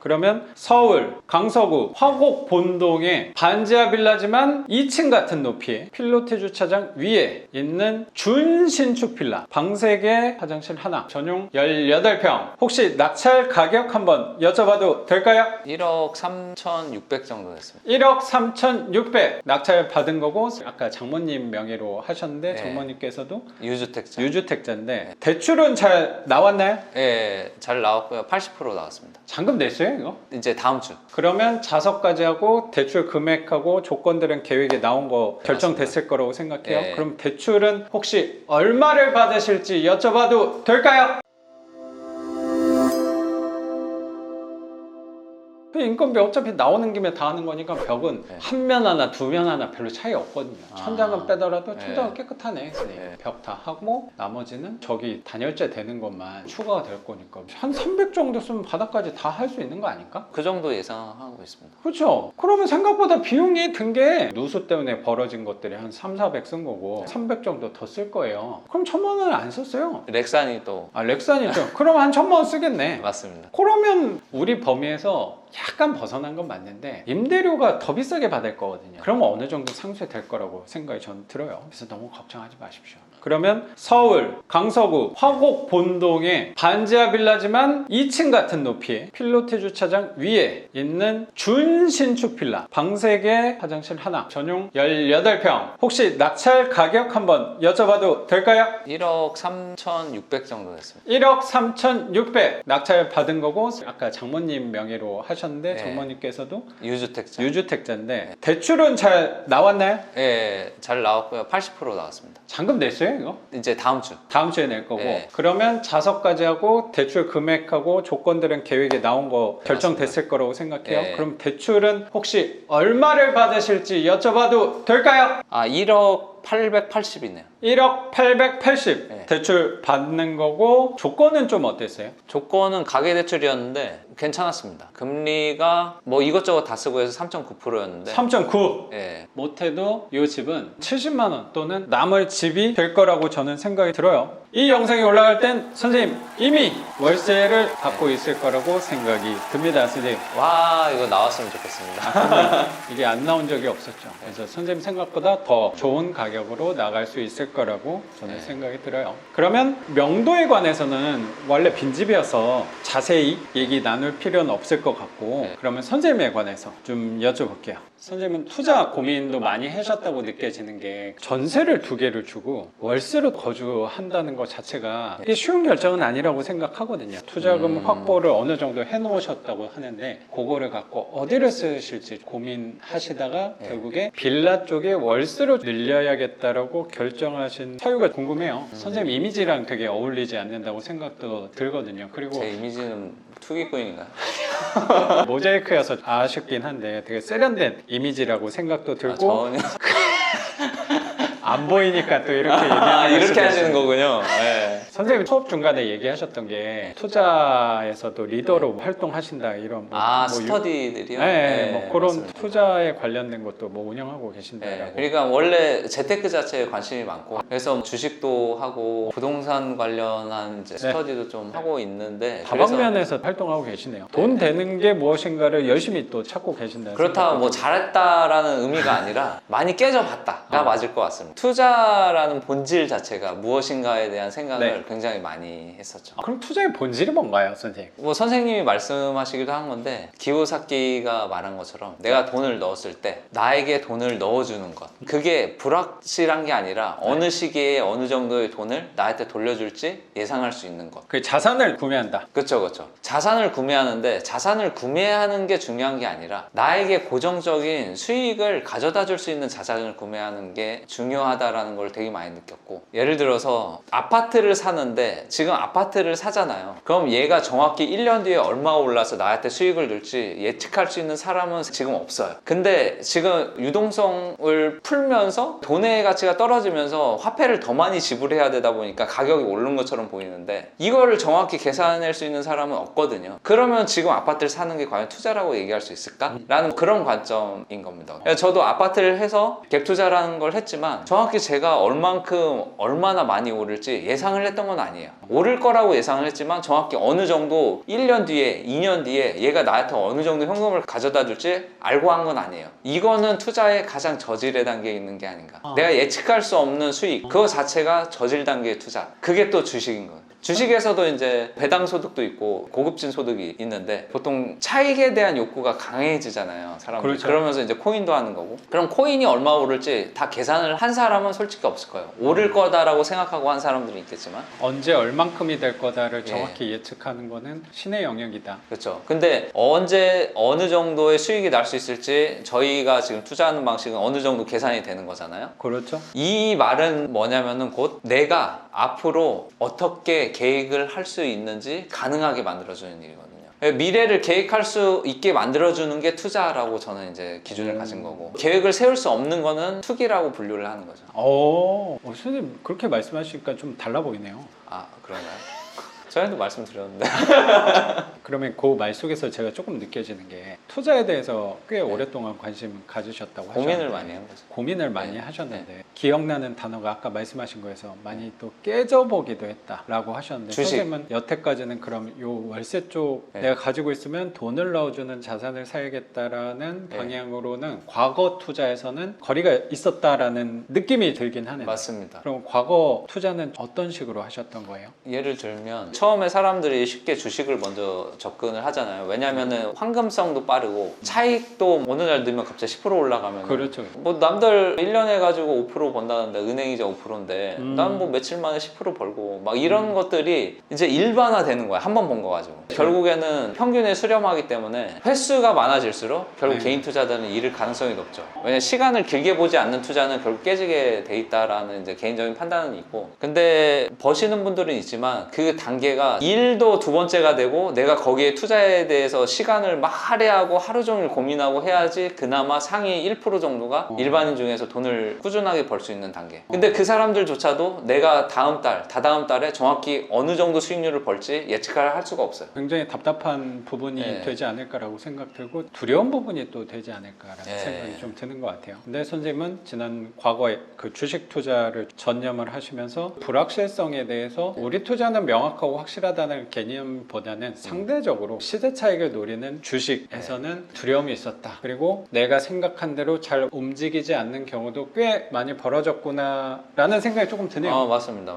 그러면 서울 강서구 화곡 본동에 반지하 빌라지만 2층 같은 높이에 필로티 주차장 위에 있는 준신축 빌라, 방 3개 화장실 하나, 전용 18평. 혹시 낙찰 가격 한번 여쭤봐도 될까요? 1억 3,600 정도 됐습니다. 1억 3,600 낙찰 받은 거고, 아까 장모님 명의로 하셨는데 네. 장모님께서도 유주택자. 유주택자인데 대출은 잘 나왔나요? 예, 잘 나왔고요. 80% 나왔습니다. 잔금 냈어요 이거? 이제 다음 주. 그러면 자석까지 하고 대출 금액하고 조건들은 계획에 나온 거 결정됐을 거라고 생각해요. 네. 그럼 대출은 혹시 얼마를 받으실지 여쭤봐도 될까요? 인건비 어차피 나오는 김에 다 하는 거니까 벽은 네. 한 면 하나 두 면 하나 별로 차이 없거든요. 천장은 빼더라도 네. 천장은 깨끗하네. 네. 벽 다 하고 나머지는 저기 단열재 되는 것만 추가가 될 거니까 한 300 정도 쓰면 바닥까지 다 할 수 있는 거 아닐까? 그 정도 예상하고 있습니다. 그렇죠. 그러면 생각보다 비용이 든 게 누수 때문에 벌어진 것들이 한 3, 400 쓴 거고 300 정도 더 쓸 거예요. 그럼 1,000만 원을 안 썼어요. 렉산이 또 아, 렉산이죠. 그럼 한 1,000만 원 쓰겠네. 맞습니다. 그러면 우리 범위에서 약간 벗어난 건 맞는데 임대료가 더 비싸게 받을 거거든요. 그러면 어느 정도 상쇄될 거라고 생각이 전 들어요. 그래서 너무 걱정하지 마십시오. 그러면 서울 강서구 화곡 본동에 반지하 빌라지만 2층 같은 높이에 필로티 주차장 위에 있는 준신축 빌라, 방 3개 화장실 하나, 전용 18평. 혹시 낙찰 가격 한번 여쭤봐도 될까요? 1억 3,600 정도 됐습니다. 1억 3,600 낙찰 받은 거고, 아까 장모님 명의로 하셨는데 네. 장모님께서도 유주택자. 유주택자인데 대출은 잘 나왔나요? 예, 잘 나왔고요. 80% 나왔습니다. 잔금 냈어요 이거? 이제 다음 주. 다음 주에 낼 거고. 네. 그러면 자석까지 하고 대출 금액하고 조건들은 계획에 나온 거 결정됐을 거라고 생각해요. 네. 그럼 대출은 혹시 얼마를 받으실지 여쭤봐도 될까요? 1억 880이네요. 1억 880 네. 대출 받는 거고, 조건은 좀 어땠어요? 조건은 가계대출이었는데 괜찮았습니다. 금리가 뭐 이것저것 다 쓰고 해서 3.9%였는데 3.9. 예, 못해도 이 집은 70만 원 또는 남을 집이 될 거라고 저는 생각이 들어요. 이 영상이 올라갈 땐 선생님 이미 월세를 받고 있을 거라고 생각이 듭니다. 선생님, 와 이거 나왔으면 좋겠습니다. 이게 안 나온 적이 없었죠. 그래서 선생님 생각보다 더 좋은 가격으로 나갈 수 있을 거라고 저는 네. 생각이 들어요. 그러면 명도에 관해서는 원래 빈집이어서 자세히 얘기 나눌 필요는 없을 것 같고, 네. 그러면 선생님에 관해서 좀 여쭤볼게요. 선생님은 투자 고민도 많이 하셨다고 느껴지는 게, 전세를 2개를 주고 월세로 거주한다는 것 자체가 이게 쉬운 결정은 아니라고 생각하거든요. 투자금 확보를 어느 정도 해놓으셨다고 하는데 그거를 갖고 어디를 쓰실지 고민하시다가 네. 결국에 빌라 쪽에 월세로 늘려야겠다라고 결정하신 사유가 궁금해요. 선생님 이미지랑 되게 어울리지 않는다고 생각도 들거든요. 그리고 제 이미지는 투기꾼인가요? 모자이크여서 아쉽긴 한데 되게 세련된 이미지라고 생각도 들고, 전혀 안 보이니까 또 이렇게 얘기하는 이렇게 수도 하시는 있어요. 거군요. 예. 선생님 수업 중간에 얘기하셨던 게 투자에서도 리더로 활동하신다 이런 뭐 스터디들이요? 네, 뭐 그런 맞습니다. 투자에 관련된 것도 뭐 운영하고 계신다라고. 네, 그러니까 원래 재테크 자체에 관심이 많고 그래서 주식도 하고 부동산 관련한 이제 스터디도 좀 하고 있는데 다방면에서 활동하고 계시네요. 돈 되는 게 무엇인가를 열심히 또 찾고 계신다는 그렇다고 생각도 뭐 들고. 잘했다라는 의미가 아니라 많이 깨져봤다가 맞을 것 같습니다. 투자라는 본질 자체가 무엇인가에 대한 생각을 네. 굉장히 많이 했었죠. 그럼 투자의 본질이 뭔가요, 선생님? 뭐 선생님이 말씀하시기도 한 건데 기요사키가 말한 것처럼 내가 돈을 넣었을 때 나에게 돈을 넣어주는 것, 그게 불확실한 게 아니라 어느 시기에 어느 정도의 돈을 나한테 돌려줄지 예상할 수 있는 것. 그 자산을 구매한다. 그렇죠, 그렇죠. 자산을 구매하는데 자산을 구매하는 게 중요한 게 아니라 나에게 고정적인 수익을 가져다 줄 수 있는 자산을 구매하는 게 중요하다라는 걸 되게 많이 느꼈고, 예를 들어서 아파트를 사는데 지금 아파트를 사잖아요. 그럼 얘가 정확히 1년 뒤에 얼마 올라서 나한테 수익을 줄지 예측할 수 있는 사람은 지금 없어요. 근데 지금 유동성을 풀면서 돈의 가치가 떨어지면서 화폐를 더 많이 지불해야 되다 보니까 가격이 오른 것처럼 보이는데 이거를 정확히 계산할 수 있는 사람은 없거든요. 그러면 지금 아파트를 사는 게 과연 투자라고 얘기할 수 있을까? 라는 그런 관점인 겁니다. 저도 아파트를 해서 갭 투자라는 걸 했지만 정확히 제가 얼만큼 얼마나 많이 오를지 예상을 했던 건 아니에요. 오를 거라고 예상을 했지만 정확히 어느 정도 1년 뒤에 2년 뒤에 얘가 나한테 어느 정도 현금을 가져다 줄지 알고 한 건 아니에요. 이거는 투자의 가장 저질의 단계에 있는 게 아닌가. 내가 예측할 수 없는 수익, 그거 자체가 저질 단계의 투자. 그게 또 주식인 거예요. 주식에서도 이제 배당 소득도 있고 고급진 소득이 있는데 보통 차익에 대한 욕구가 강해지잖아요, 사람들이. 그렇죠. 그러면서 이제 코인도 하는 거고. 그럼 코인이 얼마 오를지 다 계산을 한 사람은 솔직히 없을 거예요. 오를 거다라고 생각하고 한 사람들이 있겠지만. 언제 얼만큼이 될 거다를 예. 정확히 예측하는 거는 신의 영역이다. 그렇죠. 근데 언제 어느 정도의 수익이 날 수 있을지 저희가 지금 투자하는 방식은 어느 정도 계산이 되는 거잖아요. 그렇죠. 이 말은 뭐냐면은 곧 내가 앞으로 어떻게 계획을 할 수 있는지 가능하게 만들어주는 일이거든요. 미래를 계획할 수 있게 만들어주는 게 투자라고 저는 이제 기준을 가진 거고, 계획을 세울 수 없는 거는 투기라고 분류를 하는 거죠. 선생님 그렇게 말씀하시니까 좀 달라 보이네요. 아, 그런가요? 저희도 말씀드렸는데. 그러면 그 말 속에서 제가 조금 느껴지는 게 투자에 대해서 꽤 오랫동안 관심 가지셨다고 하셨는데 고민을 많이 한 거죠. 고민을 많이 네. 하셨는데 기억나는 단어가 아까 말씀하신 거에서 많이 또 깨져보기도 했다라고 하셨는데 주식. 선생님은 여태까지는 그럼 요 월세 쪽 네. 내가 가지고 있으면 돈을 넣어주는 자산을 사야겠다라는 네. 방향으로는 과거 투자에서는 거리가 있었다라는 느낌이 들긴 하네요. 맞습니다. 그럼 과거 투자는 어떤 식으로 하셨던 거예요? 예를 들면 처음에 사람들이 쉽게 주식을 먼저 접근을 하잖아요. 왜냐면은 황금성도 빠르고 차익도 어느 날 넣으면 갑자기 10% 올라가면 그렇죠. 뭐 남들 1년에 가지고 5% 번다는데 은행이자 5%인데 난 뭐 며칠 만에 10% 벌고 막 이런 것들이 이제 일반화되는 거야. 한 번 본 거 가지고. 결국에는 평균에 수렴하기 때문에 횟수가 많아질수록 결국 네. 개인 투자자는 잃을 가능성이 높죠. 왜냐면 시간을 길게 보지 않는 투자는 결국 깨지게 돼 있다라는 이제 개인적인 판단은 있고, 근데 버시는 분들은 있지만 그 단계가 일도 두 번째가 되고 내가 거기에 투자에 대해서 시간을 막 할애하고 하루 종일 고민하고 해야지 그나마 상위 1% 정도가 일반인 중에서 돈을 꾸준하게 벌 수 있는 단계. 근데 그 사람들조차도 내가 다음 달, 다다음 달에 정확히 어느 정도 수익률을 벌지 예측을 할 수가 없어요. 굉장히 답답한 부분이 네. 되지 않을까라고 생각되고 두려운 부분이 또 되지 않을까라는 네. 생각이 좀 드는 것 같아요. 근데 선생님은 지난 과거에 그 주식 투자를 전념을 하시면서 불확실성에 대해서 우리 투자는 명확하고 확실하다는 개념보다는 상대적으로 시세 차익을 노리는 주식에서는 두려움이 있었다. 그리고 내가 생각한 대로 잘 움직이지 않는 경우도 꽤 많이 벌어졌구나라는 생각이 조금 드네요. 맞습니다.